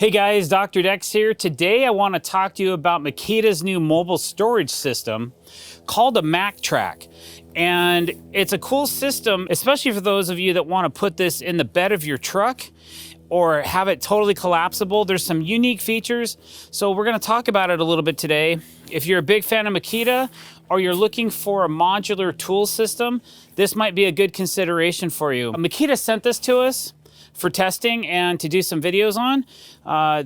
Hey guys, Dr. Decks here. Today I want to talk to you about Makita's new mobile storage system called a Maktrack. And it's a cool system, especially for those of you that want to put this in the bed of your truck or have it totally collapsible. There's some unique features, so we're going to talk about it a little bit today. If you're a big fan of Makita or you're looking for a modular tool system, this might be a good consideration for you. Makita sent this to us for testing and to do some videos on.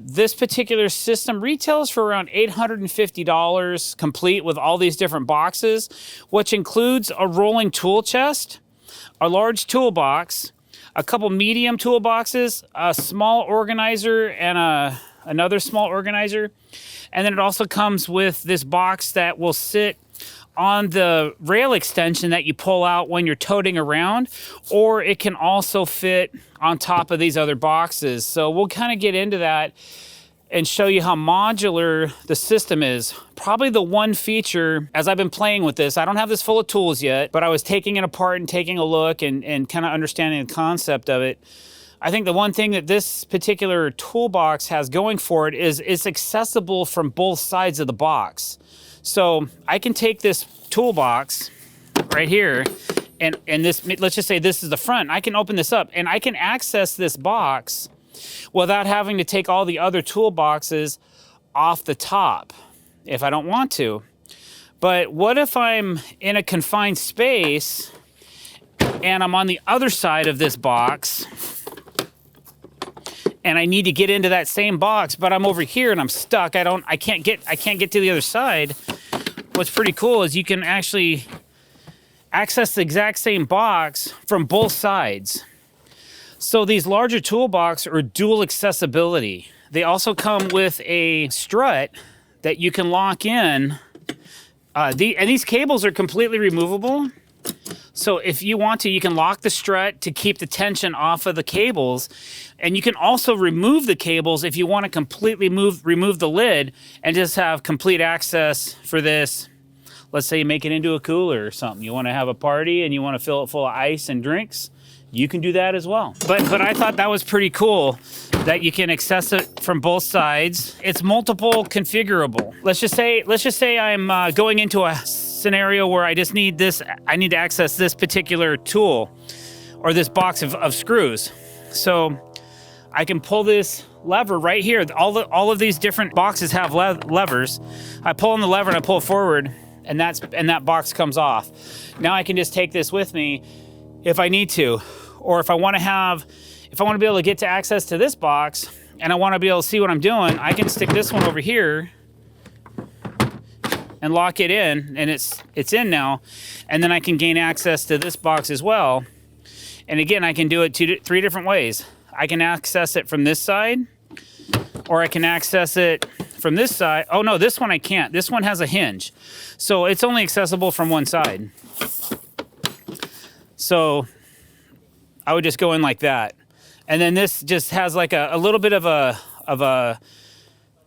This particular system retails for around $850 complete with all these different boxes, which includes a rolling tool chest, a large toolbox, a couple medium toolboxes, a small organizer, and another small organizer. And then it also comes with this box that will sit on the rail extension that you pull out when you're toting around, or it can also fit on top of these other boxes. So we'll kind of get into that and show you how modular the system is. Probably the one feature, as I've been playing with this, I don't have this full of tools yet, but I was taking it apart and taking a look and kind of understanding the concept of it. I think the one thing that this particular toolbox has going for it is it's accessible from both sides of the box. So I can take this toolbox right here and this, let's just say this is the front. I can open this up and I can access this box without having to take all the other toolboxes off the top if I don't want to. But what if I'm in a confined space and I'm on the other side of this box and I need to get into that same box, but I'm over here and I'm stuck. I can't get to the other side. What's pretty cool is you can actually access the exact same box from both sides. So these larger toolboxes are dual accessibility. They also come with a strut that you can lock in. And these cables are completely removable. So if you want to, you can lock the strut to keep the tension off of the cables. And you can also remove the cables if you want to completely remove the lid and just have complete access for this. Let's say you make it into a cooler or something. You want to have a party and you want to fill it full of ice and drinks. You can do that as well. But I thought that was pretty cool that you can access it from both sides. It's multiple configurable. Let's just say I'm going into a scenario where I just need this. I need to access this particular tool or this box of screws. So I can pull this lever right here. All of these different boxes have levers. I pull on the lever and I pull it forward, and that box comes off. Now I can just take this with me if I need to, or if I want to be able to get to access to this box and I want to be able to see what I'm doing, I can stick this one over here and lock it in, and it's in now, and then I can gain access to this box as well. And again, I can do it three different ways. I can access it from this side, or I can access it from this side. Oh no, this one I can't. This one has a hinge, so it's only accessible from one side. So I would just go in like that. And then this just has like a little bit of a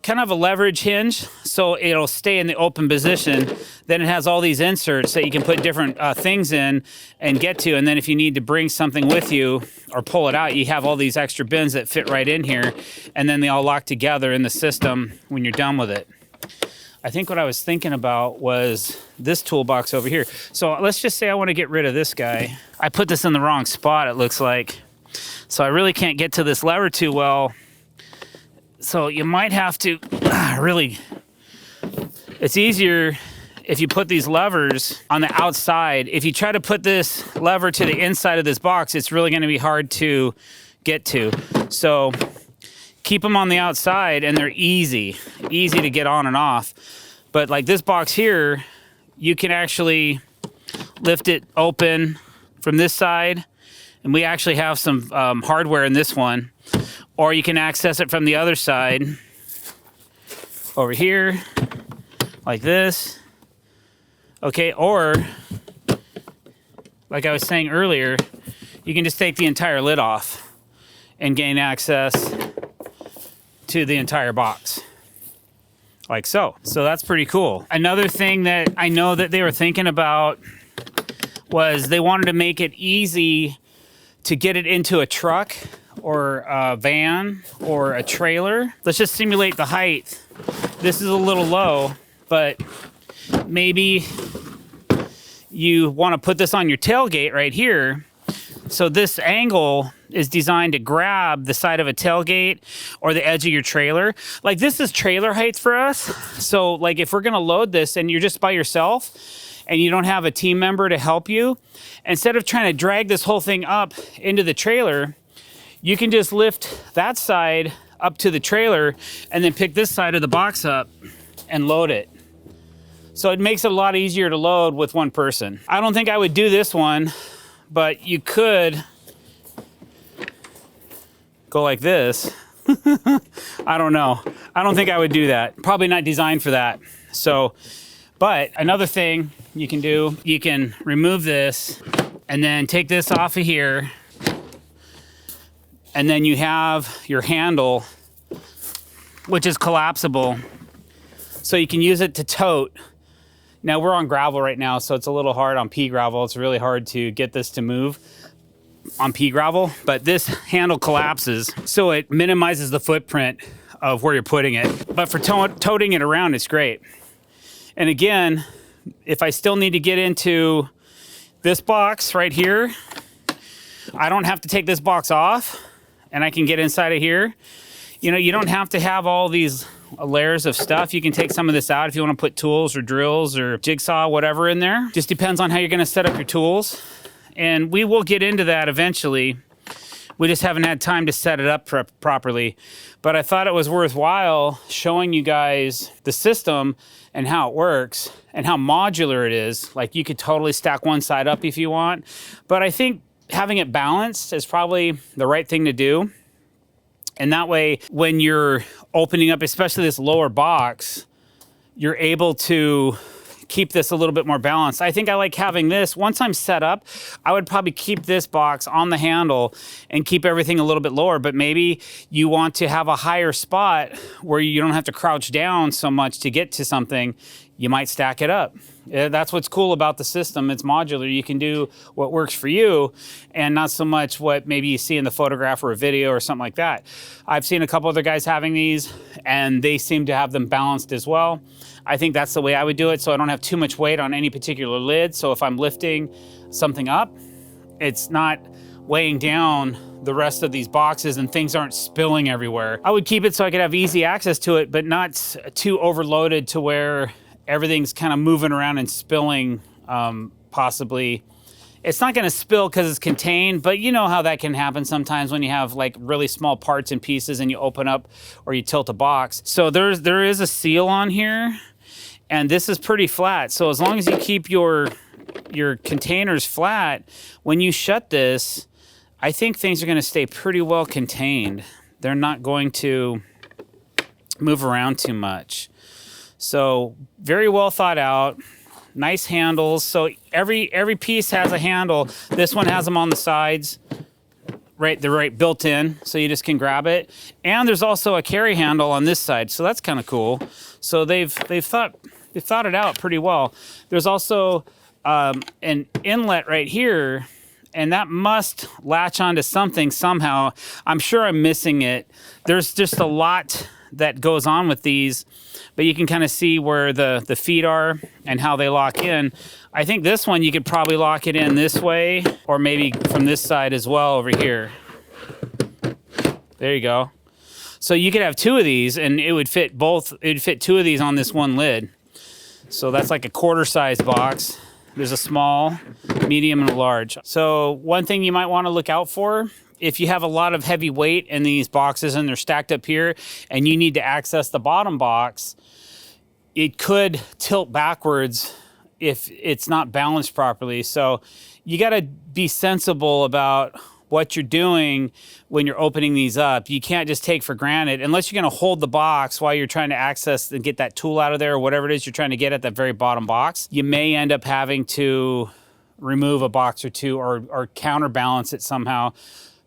kind of a leverage hinge, so it'll stay in the open position. Then it has all these inserts that you can put different things in and get to. And then if you need to bring something with you or pull it out, you have all these extra bins that fit right in here. And then they all lock together in the system when you're done with it. I think what I was thinking about was this toolbox over here. So let's just say I want to get rid of this guy. I put this in the wrong spot, it looks like. So I really can't get to this lever too well. So you might have to really, it's easier if you put these levers on the outside. If you try to put this lever to the inside of this box, it's really going to be hard to get to. So keep them on the outside and they're easy to get on and off. But like this box here, you can actually lift it open from this side, and we actually have some hardware in this one. Or you can access it from the other side over here like this. Okay, or like I was saying earlier, you can just take the entire lid off and gain access to the entire box, like so. So that's pretty cool. Another thing that I know that they were thinking about was they wanted to make it easy to get it into a truck or a van or a trailer. Let's just simulate the height. This is a little low, but maybe you want to put this on your tailgate right here. So this angle is designed to grab the side of a tailgate or the edge of your trailer. Like this is trailer height for us. So like if we're gonna load this and you're just by yourself and you don't have a team member to help you, instead of trying to drag this whole thing up into the trailer, you can just lift that side up to the trailer and then pick this side of the box up and load it. So it makes it a lot easier to load with one person. I don't think I would do this one, but you could go like this. I don't know. I don't think I would do that. Probably not designed for that. So, but another thing you can do, you can remove this and then take this off of here. And then you have your handle, which is collapsible. So you can use it to tote. Now we're on gravel right now, so it's a little hard on pea gravel. It's really hard to get this to move on pea gravel, but this handle collapses, so it minimizes the footprint of where you're putting it. But for toting it around, it's great. And again, if I still need to get into this box right here, I don't have to take this box off, and I can get inside of here. You know, you don't have to have all these layers of stuff. You can take some of this out if you want to put tools or drills or jigsaw, whatever in there. Just depends on how you're going to set up your tools. And we will get into that eventually. We just haven't had time to set it up properly. But I thought it was worthwhile showing you guys the system and how it works and how modular it is. Like you could totally stack one side up if you want. But I think having it balanced is probably the right thing to do. And that way, when you're opening up, especially this lower box, you're able to keep this a little bit more balanced. I think I like having this. Once I'm set up, I would probably keep this box on the handle and keep everything a little bit lower, but maybe you want to have a higher spot where you don't have to crouch down so much to get to something. You might stack it up. That's what's cool about the system. It's modular. You can do what works for you and not so much what maybe you see in the photograph or a video or something like that. I've seen a couple other guys having these and they seem to have them balanced as well. I think that's the way I would do it so I don't have too much weight on any particular lid. So if I'm lifting something up, it's not weighing down the rest of these boxes and things aren't spilling everywhere. I would keep it so I could have easy access to it, but not too overloaded to where everything's kind of moving around and spilling, possibly. It's not gonna spill because it's contained, but you know how that can happen sometimes when you have like really small parts and pieces and you open up or you tilt a box. So there is a seal on here and this is pretty flat. So as long as you keep your containers flat, when you shut this, I think things are gonna stay pretty well contained. They're not going to move around too much. So very well thought out, nice handles. So every piece has a handle. This one has them on the sides, right? They're right built in, so you just can grab it. And there's also a carry handle on this side, so that's kind of cool. So they've thought it out pretty well. There's also an inlet right here, and that must latch onto something somehow. I'm sure I'm missing it. There's just a lot that goes on with these, but you can kind of see where the feet are and how they lock in. I think this one you could probably lock it in this way or maybe from this side as well over here. There you go. So you could have two of these and it would fit two of these on this one lid. So that's like a quarter size box. There's a small, medium, and a large. So one thing you might want to look out for, if you have a lot of heavy weight in these boxes and they're stacked up here and you need to access the bottom box, it could tilt backwards if it's not balanced properly. So you got to be sensible about what you're doing when you're opening these up. You can't just take for granted, unless you're going to hold the box while you're trying to access and get that tool out of there or whatever it is you're trying to get at that very bottom box. You may end up having to remove a box or two or counterbalance it somehow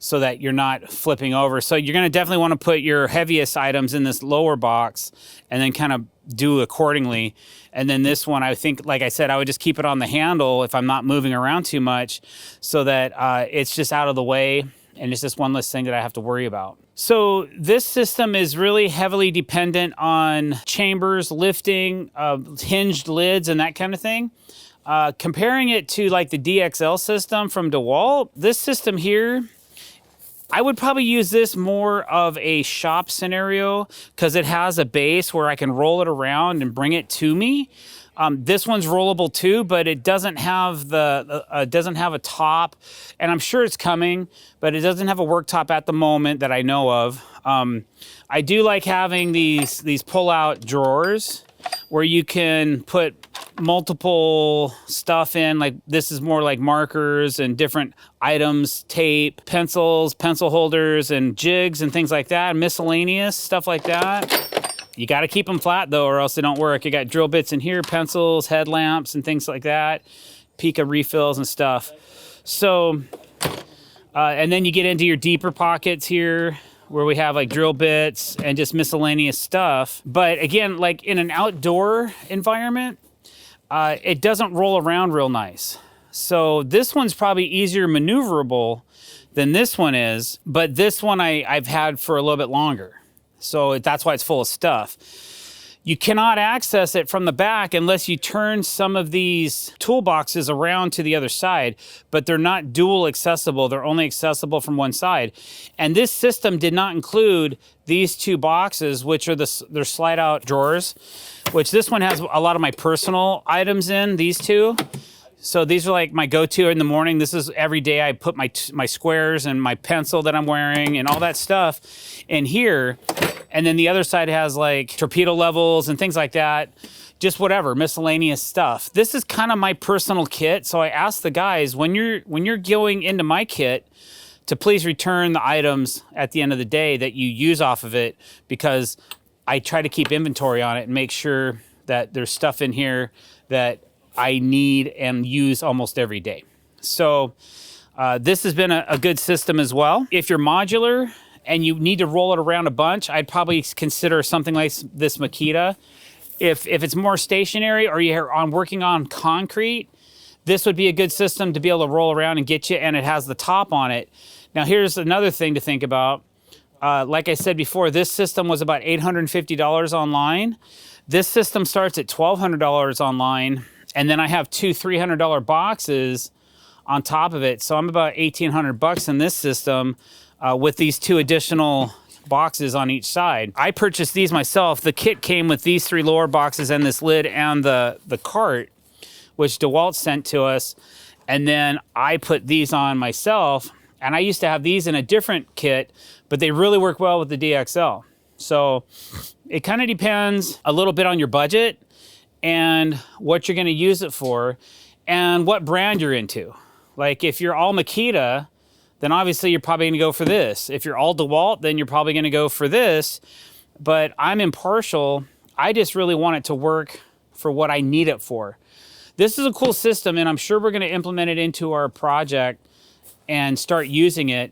so that you're not flipping over. So you're gonna definitely wanna put your heaviest items in this lower box and then kind of do accordingly. And then this one, I think, like I said, I would just keep it on the handle if I'm not moving around too much so that it's just out of the way and it's just one less thing that I have to worry about. So this system is really heavily dependent on chambers, lifting, hinged lids, and that kind of thing. Comparing it to like the DXL system from DeWalt, this system here, I would probably use this more of a shop scenario because it has a base where I can roll it around and bring it to me. This one's rollable too, but it doesn't have doesn't have a top, and I'm sure it's coming, but it doesn't have a worktop at the moment that I know of. I do like having these pull-out drawers where you can put multiple stuff in. Like this is more like markers and different items, tape, pencils, pencil holders, and jigs and things like that, miscellaneous stuff like that. You got to keep them flat though, or else they don't work. You got drill bits in here, pencils, headlamps, and things like that, Pica refills and stuff. So, and then you get into your deeper pockets here where we have like drill bits and just miscellaneous stuff. But again, like in an outdoor environment, it doesn't roll around real nice. So this one's probably easier maneuverable than this one is, but this one I've had for a little bit longer. So that's why it's full of stuff. You cannot access it from the back unless you turn some of these toolboxes around to the other side, but they're not dual accessible. They're only accessible from one side. And this system did not include these two boxes, which are they're slide out drawers, which this one has a lot of my personal items in, these two. So these are like my go-to in the morning. This is every day I put my squares and my pencil that I'm wearing and all that stuff in here. And then the other side has like torpedo levels and things like that. Just whatever, miscellaneous stuff. This is kind of my personal kit. So I asked the guys, when you're going into my kit, to please return the items at the end of the day that you use off of it, because I try to keep inventory on it and make sure that there's stuff in here that I need and use almost every day. So this has been a good system as well. If you're modular and you need to roll it around a bunch, I'd probably consider something like this Makita. If it's more stationary or you're working on concrete, this would be a good system to be able to roll around and get you, and it has the top on it. Now here's another thing to think about. Like I said before, this system was about $850 online. This system starts at $1,200 online. And then I have two $300 boxes on top of it. So I'm about $1,800 in this system with these two additional boxes on each side. I purchased these myself. The kit came with these three lower boxes and this lid and the cart, which DeWalt sent to us. And then I put these on myself. And I used to have these in a different kit, but they really work well with the DXL. So it kind of depends a little bit on your budget and what you're gonna use it for and what brand you're into. Like if you're all Makita, then obviously you're probably gonna go for this. If you're all DeWalt, then you're probably gonna go for this. But I'm impartial. I just really want it to work for what I need it for. This is a cool system, and I'm sure we're gonna implement it into our project and start using it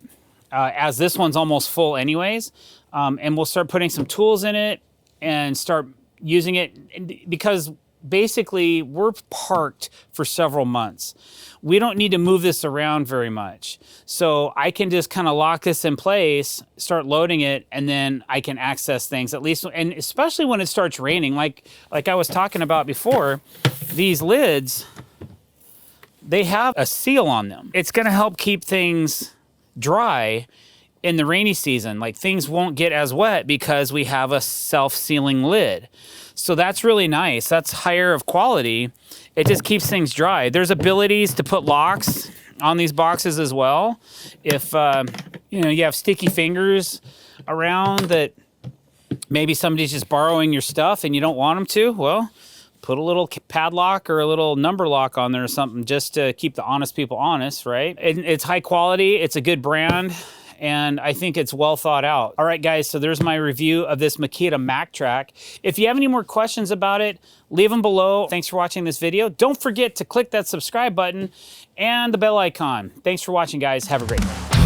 as this one's almost full anyways. And we'll start putting some tools in it and start using it, because basically we're parked for several months. We don't need to move this around very much. So I can just kind of lock this in place, start loading it, and then I can access things at least, and especially when it starts raining, like I was talking about before, these lids, they have a seal on them. It's gonna help keep things dry in the rainy season. Like things won't get as wet because we have a self-sealing lid. So that's really nice. That's higher of quality. It just keeps things dry. There's abilities to put locks on these boxes as well. If you have sticky fingers around that maybe somebody's just borrowing your stuff and you don't want them to, well, put a little padlock or a little number lock on there or something just to keep the honest people honest, right? It's high quality. It's a good brand. And I think it's well thought out. All right, guys, so there's my review of this Makita Maktrack. If you have any more questions about it, leave them below. Thanks for watching this video. Don't forget to click that subscribe button and the bell icon. Thanks for watching, guys. Have a great day.